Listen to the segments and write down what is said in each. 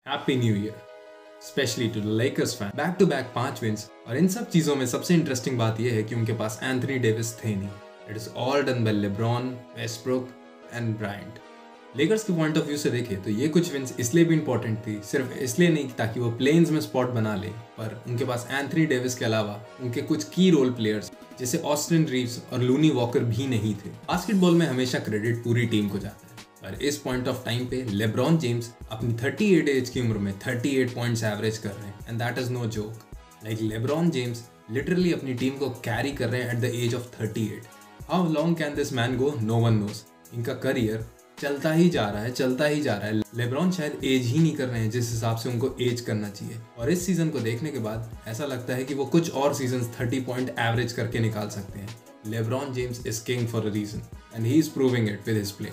Happy new year specially to the Lakers fan. Back to back 5 wins, और इन सब चीज़ों में सबसे इंटरेस्टिंग बात यह है कि उनके पास एंथनी डेविस थे नहीं। It is all done by LeBron, Westbrook and Bryant. Lakers के पॉइंट ऑफ व्यू से देखें तो ये कुछ विंस इसलिए भी इंपॉर्टेंट थी, सिर्फ इसलिए नहीं ताकि वो प्लेन्स में स्पॉट बना ले, पर उनके पास एंथनी डेविस के अलावा उनके कुछ की रोल प्लेयर्स जैसे ऑस्टिन रीव्स और लूनी वॉकर भी नहीं थे। बास्केटबॉल में हमेशा क्रेडिट पूरी टीम को जाता है, पर इस पॉइंट ऑफ टाइम पे लेब्रॉन जेम्स अपनी 38 एज की उम्र में 38 पॉइंट्स एवरेज कर रहे हैं, and that is no joke. Like LeBron James literally अपनी टीम को कैरी कर रहे हैं at the age of 38। How long can this man go, no one knows. इनका करियर चलता ही जा रहा है, चलता ही जा रहा है। लेब्रॉन शायद एज ही नहीं कर रहे हैं जिस हिसाब से उनको एज करना चाहिए, और इस सीजन को देखने के बाद ऐसा लगता है कि वो कुछ और सीजन 30 पॉइंट एवरेज करके निकाल सकते हैं। LeBron James is king for a reason and he is proving it with his play.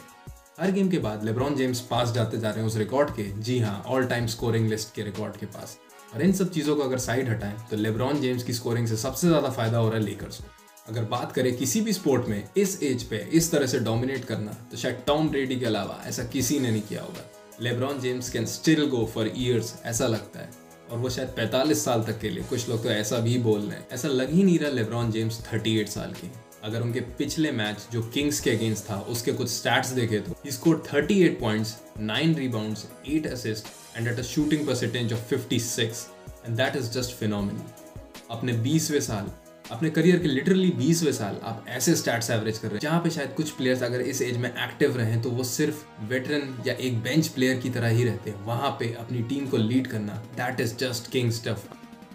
हर गेम के बाद लेब्रॉन जेम्स पास जाते जा रहे हैं उस रिकॉर्ड के, जी हाँ, ऑल टाइम स्कोरिंग लिस्ट के रिकॉर्ड के पास। और इन सब चीज़ों को अगर साइड हटाएं तो लेब्रॉन जेम्स की स्कोरिंग से सबसे ज़्यादा फायदा हो रहा है लेकर्स को। अगर बात करें किसी भी स्पोर्ट में इस एज पे इस तरह से डोमिनेट करना, तो शायद टॉम ब्रेडी के अलावा ऐसा किसी ने नहीं किया होगा। LeBron James can still go for years, ऐसा लगता है, और वो शायद 45 साल तक के लिए। कुछ लोग तो ऐसा भी बोल रहे हैं। ऐसा लग ही नहीं रहा लेब्रॉन जेम्स 38 साल के। अगर उनके पिछले मैच जो किंग्स के अगेंस्ट था उसके कुछ स्टैट्स देखे तो he scored 38 points, 9 rebounds, 8 assist and at a shooting percentage of 56, and that is just phenomenal. अपने 20वें साल, अपने करियर के लिटरली 20वें साल आप ऐसे स्टैट्स एवरेज कर रहे हैं जहाँ पे शायद कुछ प्लेयर्स अगर इस एज में एक्टिव रहे तो वो सिर्फ वेटरन या एक बेंच प्लेयर की तरह ही रहते हैं। वहाँ पे अपनी टीम को लीड करना, that is just king stuff.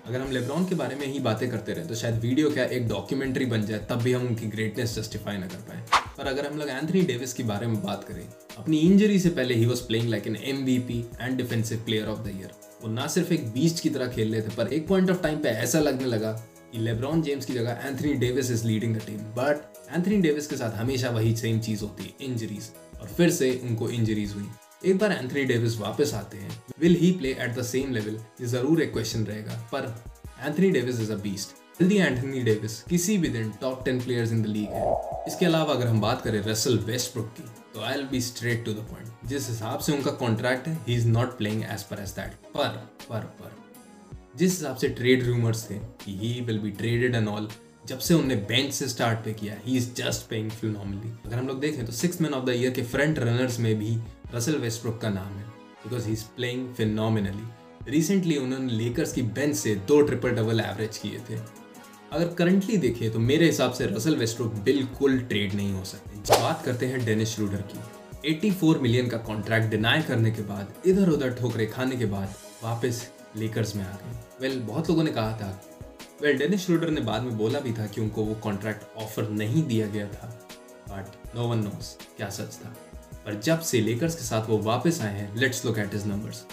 अगर हम लेब्रॉन के बारे में ही बातें करते रहे तो शायद वीडियो क्या एक डॉक्यूमेंट्री बन जाए, तब भी हम उनकी ग्रेटनेस जस्टिफाई ना कर पाए। पर अगर हम लोग एंथनी डेविस के बारे में बात करें, अपनी इंजरी से पहले he was playing like an MVP and defensive player of the year. वो ना सिर्फ एक बीस्ट की तरह खेल रहे थे, पर एक पॉइंट ऑफ टाइम पे ऐसा लगने लगा कि लेब्रॉन जेम्स की जगह Anthony Davis is leading the team. But Anthony Davis के साथ हमेशा वही सेम चीज होती है, इंजरीज, और फिर से उनको इंजरीज हुई। एक बार एंथनी डेविस वापस आते हैं, will he play at the same level, ये जरूर एक क्वेश्चन रहेगा, पर Anthony Davis is a beast. जल्दी एंथनी डेविस किसी भी दिन top 10 players in the league है। इसके अलावा अगर हम बात करें रसल वेस्टब्रुक की, तो I will be straight to the point. जिस हिसाब से उनका कॉन्ट्रैक्ट है, he is not playing as per as that. पर जिस हिसाब से ट्रेड रूमर्स थे कि he will be traded and all, जब से उन्होंने बेंच से स्टार्ट पे किया, he is just playing phenomenally. अगर हम लोग देखें तो 6th man of the year के फ्रंट रनर्स में भी रसल वेस्टब्रुक का नाम है, because he is playing phenomenally. Recently उन्होंने लेकर्स की बेंच से 2 ट्रिपल डबल एवरेज किए थे। अगर करंटली देखें तो मेरे हिसाब से रसल वेस्टब्रुक बिल्कुल ट्रेड नहीं हो सकते। बात करते हैं डेनिस श्रूडर की। 84 मिलियन का कॉन्ट्रैक्ट डिनाई करने के बाद, इधर उधर ठोकरे खाने के बाद वापस लेकर्स में आ गए। बहुत लोगों ने कहा था, डेनिस श्रूडर ने बाद में बोला भी था कि उनको वो कॉन्ट्रैक्ट ऑफर नहीं दिया गया था, बट नो वन नोस क्या सच था। पर जब से लेकर्स के साथ वो वापस आए हैं, let's look at his numbers.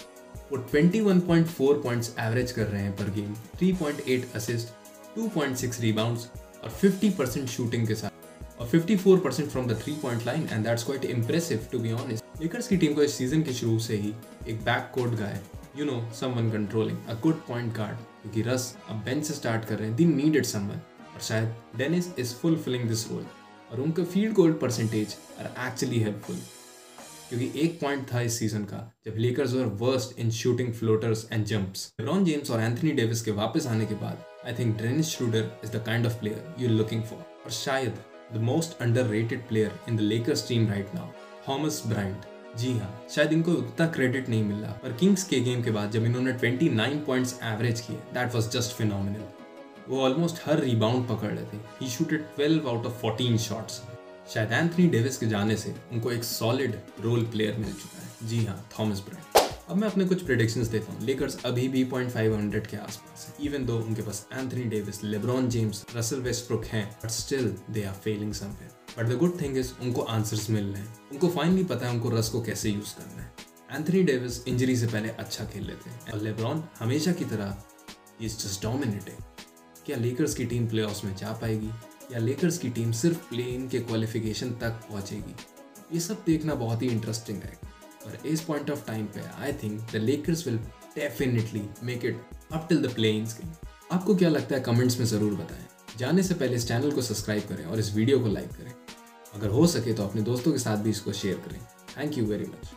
वो 21.4 पॉइंट्स एवरेज कर रहे हैं पर गेम, 3.8 असिस्ट, 2.6 रिबाउंड्स और 50% शूटिंग के साथ, और 54% from the 3-point line, and that's quite impressive to be honest. Lakers की टीम को इस सीजन के शुरू से ही एक back court guy, you know, someone controlling, a good point guard, क्योंकि रस अब बेंच से स्टार्ट कर रहे हैं, दी नीडेड समवन, और शायद Dennis is fulfilling this role. और उनका field goal percentage are actually helpful, क्योंकि एक पॉइंट था इस सीजन का जब Lakers were worst in shooting floaters and jumps. LeBron James और एंथनी डेविस के वापस आने के बाद I think Dennis Schroder is the kind of player you are looking for, और शायद the most underrated player in the Lakers team right now, Thomas Bryant. जी हाँ, शायद इनको उतना क्रेडिट नहीं मिल रहा, पर किंग्स के गेम के बाद जब इन्होंने 29 पॉइंट्स एवरेज किए, दैट वाज जस्ट फिनोमिनल। वो ऑलमोस्ट हर रिबाउंड पकड़ रहे थे। ही शूटेड 12 आउट ऑफ 14 शॉट्स। शायद एंथनी डेविस के जाने से उनको एक सॉलिड रोल प्लेयर मिल चुका है, जी हाँ, थॉमस ब्रायंट। अब मैं अपने कुछ प्रेडिक्शंस देता हूँ। लेकर्स अभी भी 0.500 के आसपास है, इवन दो उनके पास Anthony Davis, LeBron James, Russell Westbrook हैं, but still they are failing somewhere. But the good thing is उनको आंसर्स मिल रहे हैं, उनको फाइनली पता है उनको रस को कैसे यूज करना है। एंथनी डेविस इंजरी से पहले अच्छा खेल लेते हैं, और लेब्रॉन हमेशा की तरह इज जस्ट डोमिनेटिंग। क्या लेकर्स की टीम प्लेऑफ्स में जा पाएगी, या लेकर्स की टीम सिर्फ प्ले इन के क्वालिफिकेशन तक पहुंचेगी? ये सब देखना बहुत ही इंटरेस्टिंग है। और इस पॉइंट ऑफ टाइम पे I think the Lakers will definitely make it up till the play in game. आपको क्या लगता है कमेंट्स में ज़रूर बताएं। जाने से पहले इस चैनल को सब्सक्राइब करें और इस वीडियो को लाइक करें। अगर हो सके तो अपने दोस्तों के साथ भी इसको शेयर करें। Thank you very much.